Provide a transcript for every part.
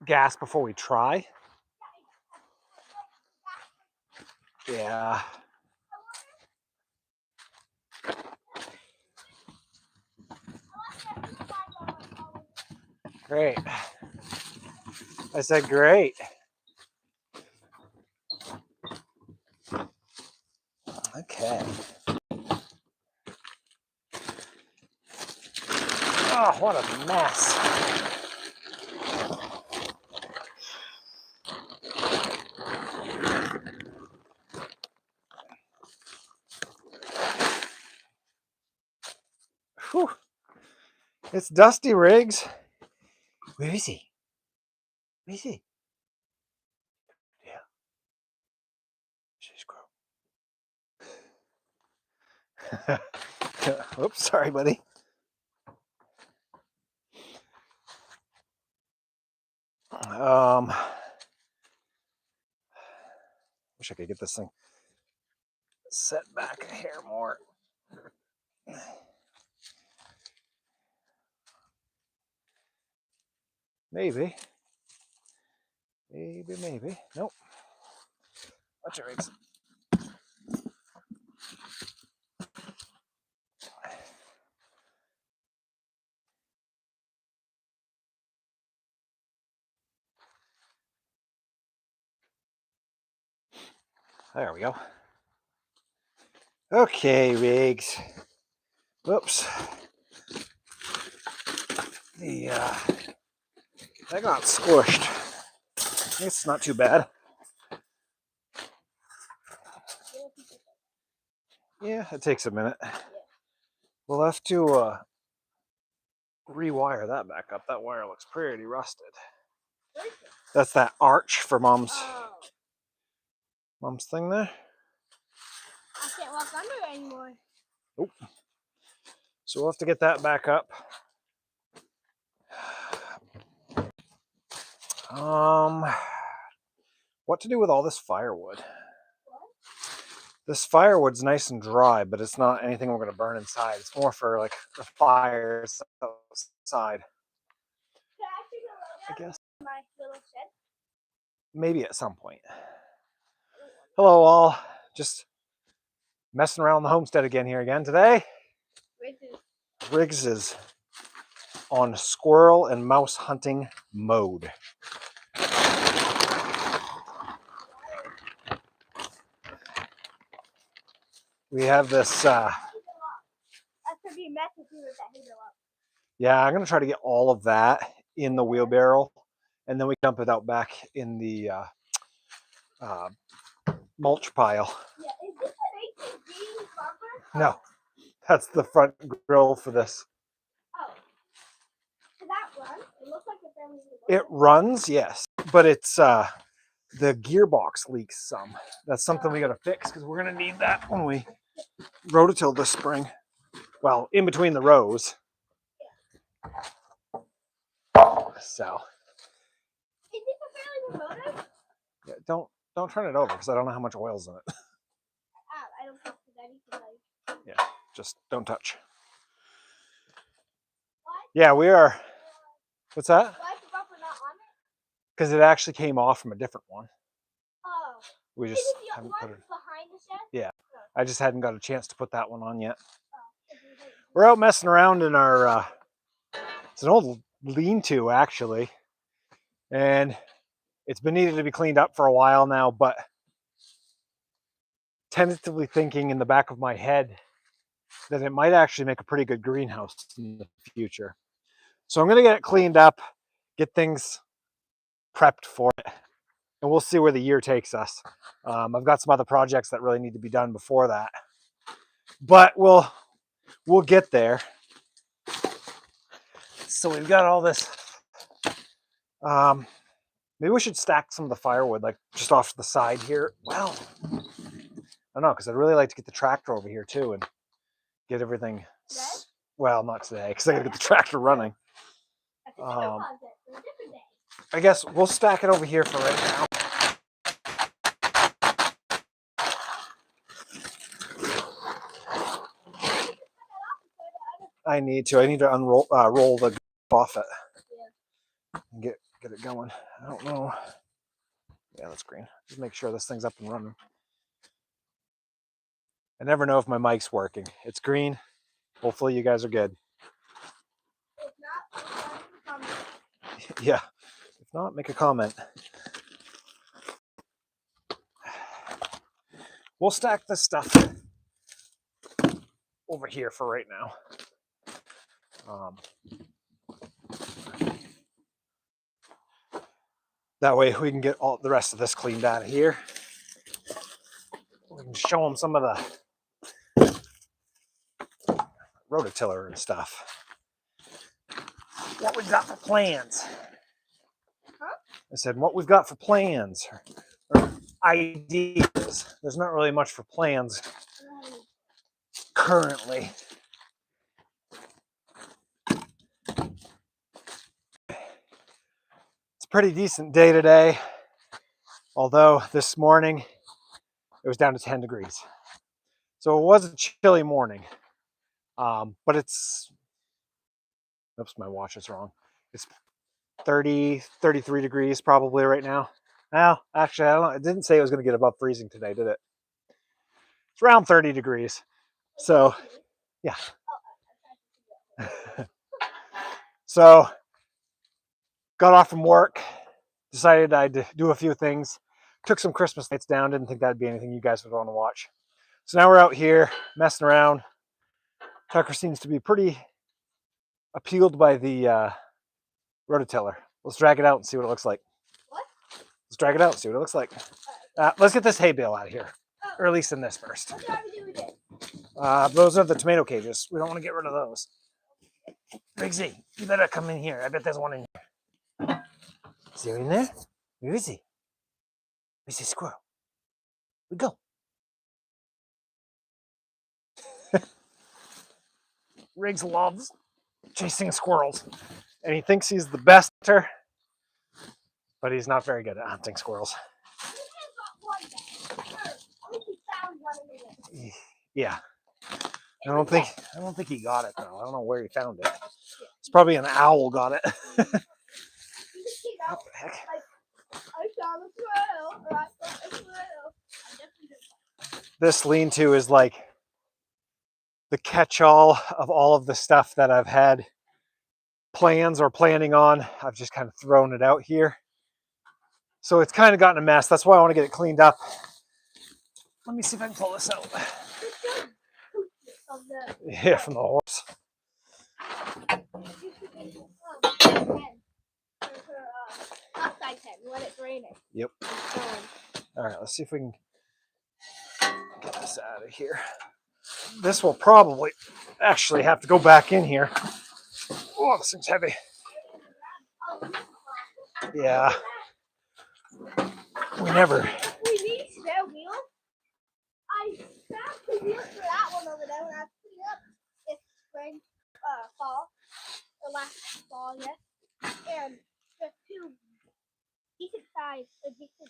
gas before we try. Yeah. Great. I said great. Okay. Oh, what a mess. Whew. It's Dusty Riggs. Where is he? Where is he? Yeah. She's grow. Oops, sorry, buddy. Wish I could get this thing set back a hair more. Maybe. Maybe. Nope. Watch your eggs. There we go. Okay, Riggs. Whoops. That got squished. It's not too bad. Yeah, it takes a minute. We'll have to rewire that back up. That wire looks pretty rusted. That's that arch for Mom's thing there. I can't walk under it anymore. Nope. So we'll have to get that back up. What to do with all this firewood? This firewood's nice and dry, but it's not anything we're going to burn inside. It's more for like the fires outside. I guess. My little shed. Maybe at some point. Hello all. Just messing around the homestead again today. Riggs is on squirrel and mouse hunting mode. We have this yeah, I'm gonna try to get all of that in the wheelbarrow, and then we dump it out back in the mulch pile. Yeah, is this an 18G bumper? No, that's the front grill for this. Oh, does that run? It looks like a family. It runs, yes, but it's the gearbox leaks some. That's something we gotta fix because we're gonna need that when we rototill this spring. Well, in between the rows. So. Is this a fairly motor? Yeah, don't turn it over because I don't know how much oil's in it. I don't touch anything. Yeah, just don't touch. What? Yeah, we are. What's that? Why is the bumper not on it? Because it actually came off from a different one. Oh. We just is it the haven't one put it. Behind the shed? Yeah, I just hadn't got a chance to put that one on yet. We're out messing around in our. It's an old lean-to actually, and it's been needed to be cleaned up for a while now, but tentatively thinking in the back of my head that it might actually make a pretty good greenhouse in the future. So I'm going to get it cleaned up, get things prepped for it, and we'll see where the year takes us. I've got some other projects that really need to be done before that, but we'll get there. So we've got all this. Maybe we should stack some of the firewood like just off to the side here. Well, I don't know, because I'd really like to get the tractor over here too and get everything. Today? Well, not today, because I got to get the tractor running. I guess we'll stack it over here for right now. I need to unroll roll the off it and get get it going. I don't know. Yeah, that's green. Just make sure this thing's up and running. I never know if my mic's working. It's green. Hopefully you guys are good. If not, comment. Yeah. If not, make a comment. We'll stack this stuff over here for right now. That way we can get all the rest of this cleaned out of here. We can show them some of the rototiller and stuff. What we've got for plans. Huh? I said what we've got for plans or ideas. There's not really much for plans currently. It's a pretty decent day today, although this morning it was down to 10 degrees. So it was a chilly morning, but it's, oops, my watch is wrong. It's 30, 33 degrees probably right now. Well, actually, I don't know. It didn't say it was going to get above freezing today, did it? It's around 30 degrees. So, yeah. So, got off from work, decided I'd do a few things, took some Christmas lights down, didn't think that'd be anything you guys would want to watch. So now we're out here messing around. Tucker seems to be pretty appealed by the rototiller. Let's drag it out and see what it looks like. What? Let's drag it out and see what it looks like. Let's get this hay bale out of here. Or at least in this first. What do I do with it? Those are the tomato cages. We don't want to get rid of those. Big Z, you better come in here. I bet there's one in here. Is there in there? Where is he? Where's the squirrel? We go. Riggs loves chasing squirrels. And he thinks he's the best hunter, but he's not very good at hunting squirrels. Yeah. I don't think he got it though. I don't know where he found it. It's probably an owl got it. What the heck? I found a squirrel. Or I found a squirrel. This lean-to is like the catch-all of all of the stuff that I've had plans or planning on. I've just kind of thrown it out here. So it's kind of gotten a mess. That's why I want to get it cleaned up. Let me see if I can pull this out. Yeah, from the horse. Yep. All right, let's see if we can get this out of here. This will probably actually have to go back in here. Oh, this thing's heavy. Yeah. We need spare wheels. I found the wheels for that one over there when I was putting up this spring, fall, or last fall, yes. And the two decent size, decent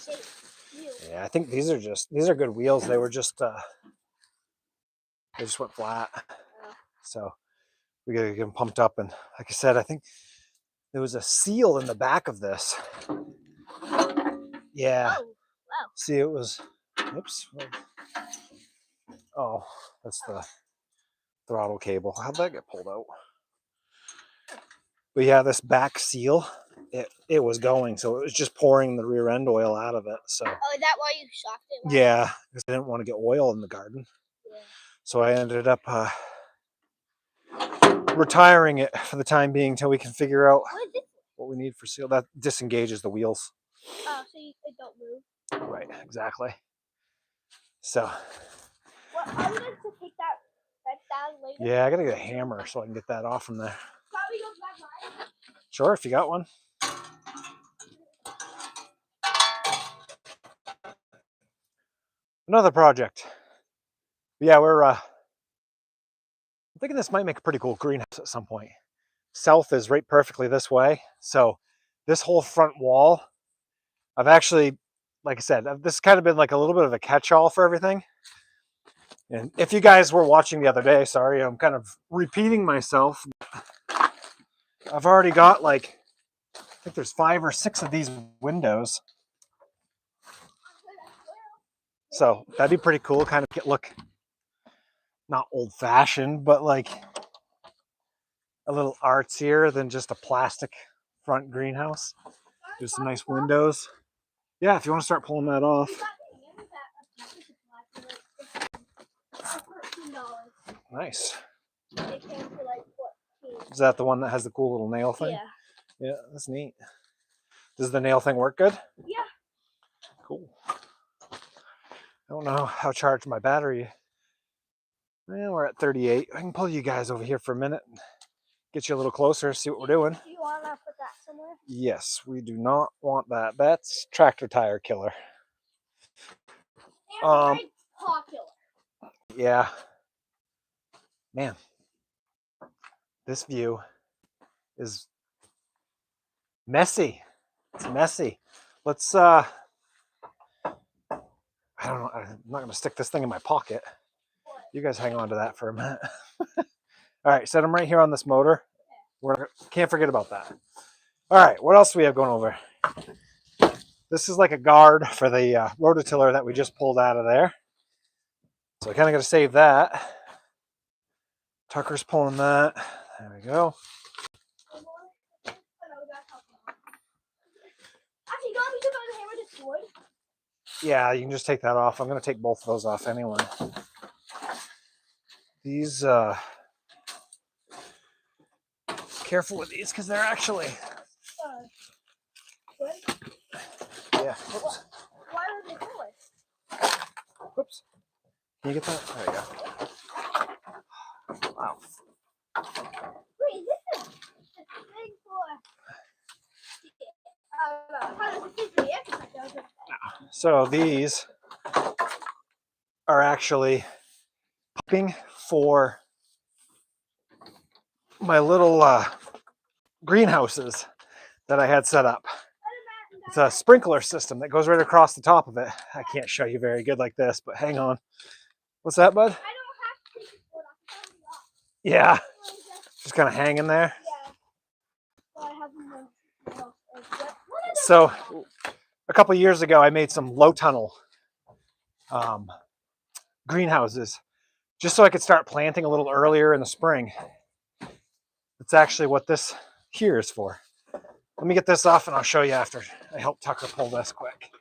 shaped wheels. Yeah, I think these are good wheels. They were just they just went flat. So we gotta get them pumped up. And like I said, I think there was a seal in the back of this. Yeah. Oh, wow. See, it was, oops. Oh, that's the throttle cable. How'd that get pulled out? But yeah, this back seal, it was going, so it was just pouring the rear end oil out of it. So oh, is that why you shocked it? Yeah, because I didn't want to get oil in the garden. Yeah. So I ended up retiring it for the time being until we can figure out what we need for seal. That disengages the wheels. Oh, so it don't move. Right, exactly. So. Well, I'm going to take that down later. Yeah, I gotta get a hammer so I can get that off from there. Probably go back mine. Sure, if you got one. Another project. Yeah, I'm thinking this might make a pretty cool greenhouse at some point. South is right perfectly this way. So this whole front wall, I've actually, like I said, this has kind of been like a little bit of a catch-all for everything. And if you guys were watching the other day, sorry, I'm kind of repeating myself. I've already got like think there's 5 or 6 of these windows. So that'd be pretty cool. Kind of look not old-fashioned, but like a little artsier than just a plastic front greenhouse. There's some nice windows. Yeah, if you want to start pulling that off. Nice. Is that the one that has the cool little nail thing? Yeah. Yeah, that's neat. Does the nail thing work good? Yeah. Cool. I don't know how charged my battery. Well, we're at 38. I can pull you guys over here for a minute and get you a little closer, see what we're doing. Do you want to put that somewhere? Yes, we do not want that. That's tractor tire killer. And very popular. Yeah. Man, this view is messy. It's messy. Let's I don't know, I'm not gonna stick this thing in my pocket. You guys hang on to that for a minute. All right, set them right here on this motor. Can't forget about that. All right, what else do we have going over? This is like a guard for the rototiller that we just pulled out of there. So I kind of got to save that. Tucker's pulling that. There we go. Yeah, you can just take that off. I'm going to take both of those off anyway. These, careful with these because they're actually, yeah. Oops. Why are they cool? Whoops. Can you get that? There you go. Wow. Wait, is this a thing for... So these are actually piping for my little greenhouses that I had set up. It's a sprinkler system that goes right across the top of it. I can't show you very good like this, but hang on. What's that, bud? I don't have to take this one off. Yeah, just kind of hanging there. Yeah. So I have So a couple years ago, I made some low tunnel greenhouses just so I could start planting a little earlier in the spring. That's actually what this here is for. Let me get this off and I'll show you after I help Tucker pull this quick.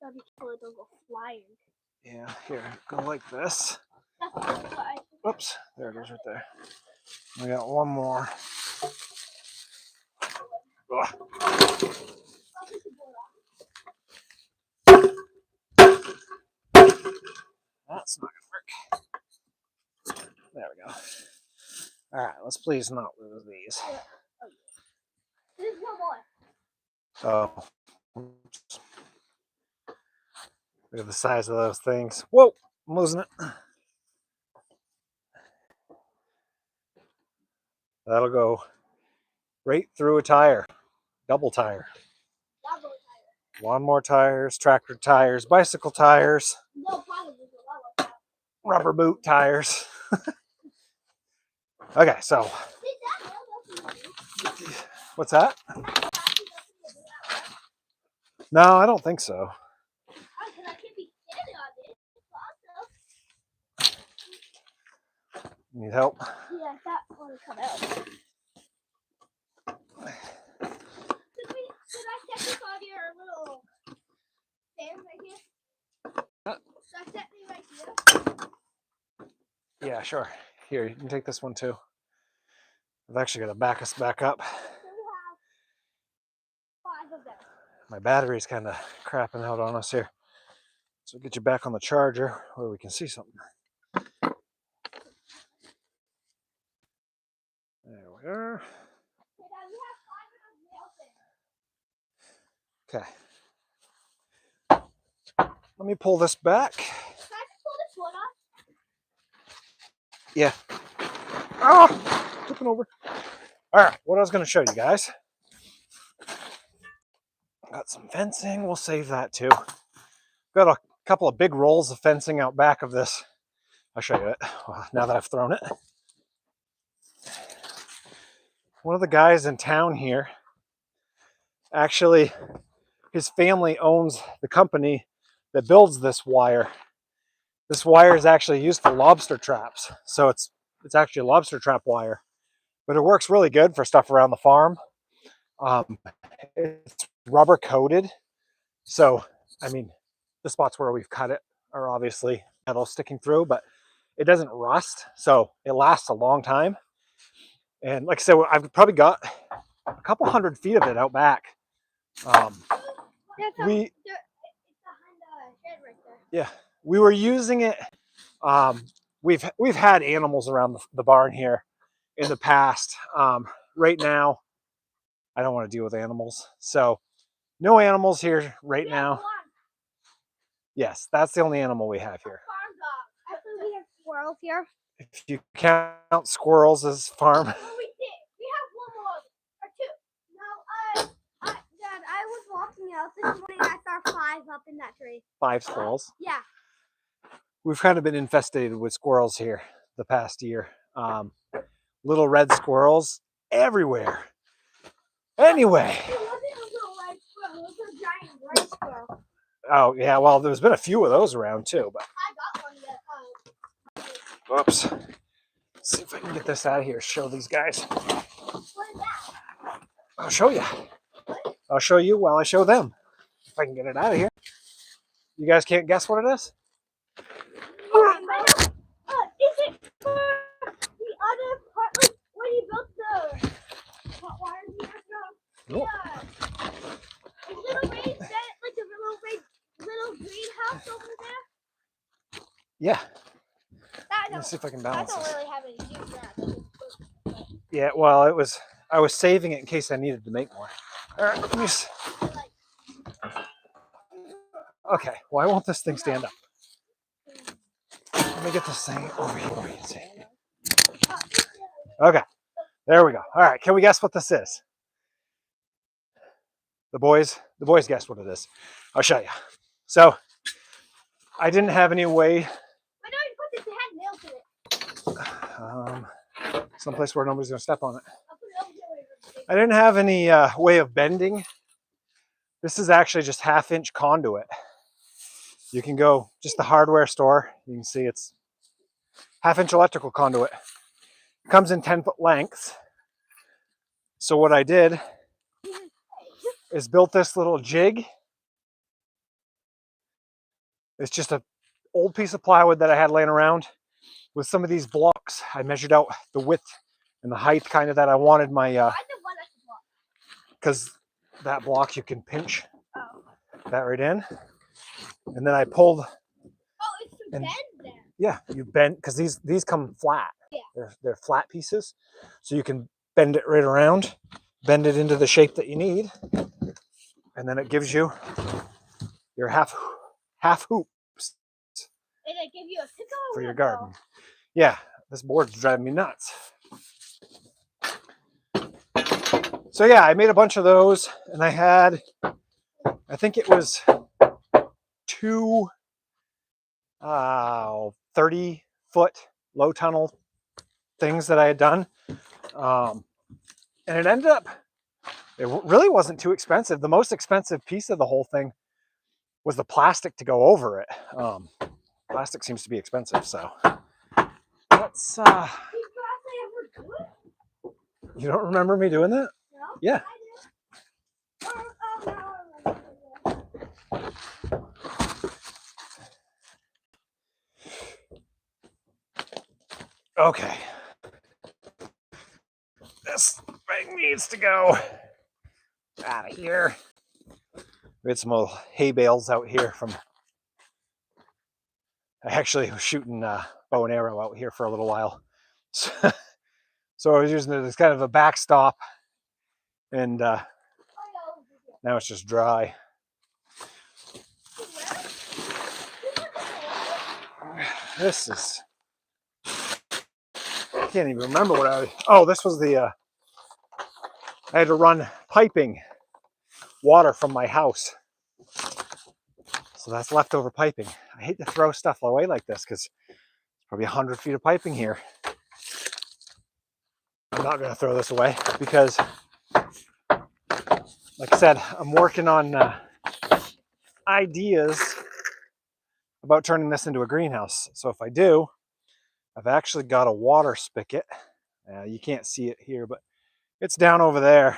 That'd be cool. It don't go flying. Yeah, here, go like this. Oops, there it is right there. We got one more. Ugh. That's not gonna work. There we go. All right, let's please not lose these. There's one more. Oh, oops. Look at the size of those things. Whoa, I'm losing it. That'll go right through a tire, double tire. Double tire. Lawnmower tires, tractor tires, bicycle tires, No problem with the level. rubber boot tires. Okay, so what's that? No, I don't think so. Need help? Yeah, that one will come out. Should I set this on your little stand right here? Should I set me right here? Yeah, sure. Here, you can take this one too. I've actually got to back us back up. So we have 5 of them. My battery's kind of crapping out on us here. So get you back on the charger where we can see something. There we are. Okay, now we have 5 of those nails in. Okay. Let me pull this back. Can I just pull this one off? Yeah. Oh, flipping over. All right, what I was going to show you guys. Got some fencing. We'll save that too. Got a couple of big rolls of fencing out back of this. I'll show you it now that I've thrown it. One of the guys in town here Actually, his family owns the company that builds this wire. This wire is actually used for lobster traps. So it's actually a lobster trap wire, but it works really good for stuff around the farm. It's rubber coated. So, I mean, the spots where we've cut it are obviously metal sticking through, but it doesn't rust. So it lasts a long time. And like I said, I've probably got a couple 100 feet of it out back. We Yeah, we were using it. We've had animals around the barn here in the past. Right now, I don't want to deal with animals, so no animals here right now. Yes, that's the only animal we have here. We have squirrels here. If you count squirrels as farm. Oh, we did. We have one more or two. No, Dad, I was walking out this morning. I saw 5 up in that tree. 5 squirrels? Yeah. We've kind of been infested with squirrels here the past year. Little red squirrels everywhere. Anyway. It wasn't a little red squirrel. It was a giant white squirrel. Oh, yeah, well, there's been a few of those around too. But I got one yet. Oops. Let's see if I can get this out of here. Show these guys. What is that? I'll show you. I'll show you while I show them. If I can get it out of here. You guys can't guess what it is? Is it for the other part, like when you built the hot wires? Nope. A little raised bed, like a little greenhouse over there? Yeah. That Let's see if I can I balance don't this. really have any use for that. Yeah, well, I was saving it in case I needed to make more. All right, let me just... Okay, why won't this thing stand up? Let me get this thing over here where you can see. Okay, there we go. All right, can we guess what this is? The boys guessed what it is. I'll show you. So, I didn't have any way. Why don't you put this? It had nails in it. Someplace where nobody's gonna step on it. I'll put it over there. I didn't have any way of bending. This is actually just 1/2-inch conduit. You can go just the hardware store. You can see it's 1/2-inch electrical conduit. It comes in 10-foot lengths. So what I did is built this little jig. It's just an old piece of plywood that I had laying around with some of these blocks. I measured out the width and the height kind of that I wanted my, because that block you can pinch that right in. And then I pulled. Oh, it's to bend there. Yeah, you bend, because these come flat. Yeah. They're flat pieces. So you can bend it right around, bend it into the shape that you need. And then it gives you your half hoops. And it gives you a pickle For your garden. Yeah, this board's driving me nuts. So yeah, I made a bunch of those, and I had, I think it was 2 30-foot low tunnel things that I had done. And it ended up, it really wasn't too expensive. The most expensive piece of the whole thing was the plastic to go over it. Plastic seems to be expensive, so let's you don't remember me doing that? No? Yeah. Okay. This thing needs to go out of here. We had some old hay bales out here from, I actually was shooting bow and arrow out here for a little while. So I was using it as kind of a backstop, and now it's just dry. This is, I can't even remember what this was the, I had to run piping water from my house. So that's leftover piping. I hate to throw stuff away like this because there's probably 100 feet of piping here. I'm not going to throw this away because like I said, I'm working on ideas about turning this into a greenhouse. So if I do, I've actually got a water spigot. You can't see it here, but it's down over there.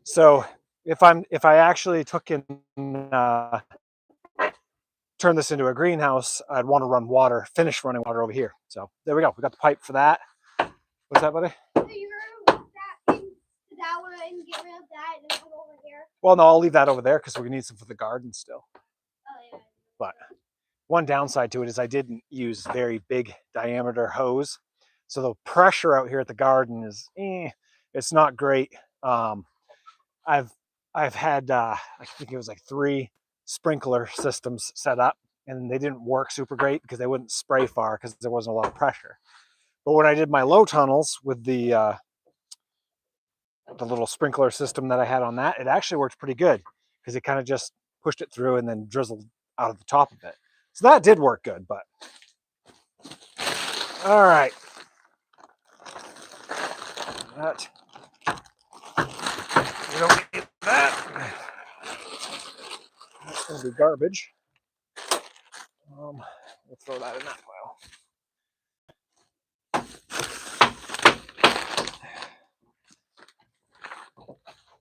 So if I actually took in turn this into a greenhouse, I'd want to run water, finish running water over here. So there we go. We got the pipe for that. What's that, buddy? So you're gonna put that in that one and get rid of that and then put it over here. Well, no, I'll leave that over there because we're gonna need some for the garden still. Oh yeah. But one downside to it is I didn't use very big diameter hose, so the pressure out here at the garden is it's not great. I've had I think it was like 3 sprinkler systems set up, and they didn't work super great because they wouldn't spray far because there wasn't a lot of pressure. But when I did my low tunnels with the little sprinkler system that I had on that, it actually worked pretty good because it kind of just pushed it through and then drizzled out of the top of it. So that did work good, but all right. That we don't need that. That's gonna be garbage. We'll throw that in that pile.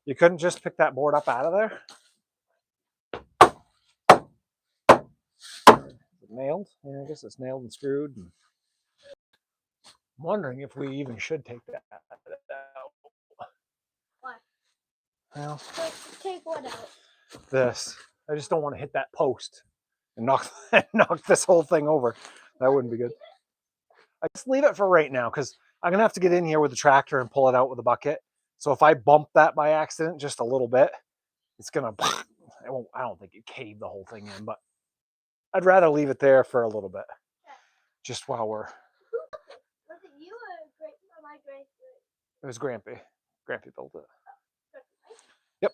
You couldn't just pick that board up out of there? Is it nailed? Yeah, I guess it's nailed and screwed. I'm wondering if we even should take that out. What? Well, take what out? This. I just don't want to hit that post and knock this whole thing over. That wouldn't be good. I just leave it for right now because I'm gonna have to get in here with the tractor and pull it out with a bucket. So if I bump that by accident just a little bit, it's gonna. It won't. I don't think it caved the whole thing in, but I'd rather leave it there for a little bit, just while we're. Was it you or my great? It was Grampy. Grampy built it. Yep.